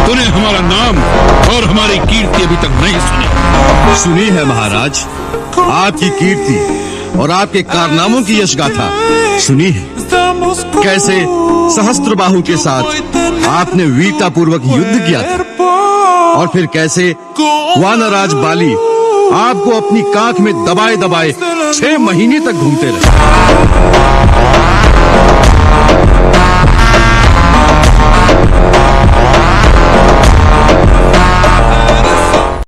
तूने हमारा नाम और हमारी कीर्ति अभी तक नहीं सुनी। सुनी है महाराज, आपकी कीर्ति और आपके कारनामों की यश गाथा सुनी है। कैसे सहस्त्रबाहु के साथ आपने वीरता पूर्वक युद्ध किया था और फिर कैसे वानराज बाली आपको अपनी काख में दबाए दबाए 6 महीने तक घूमते रहे।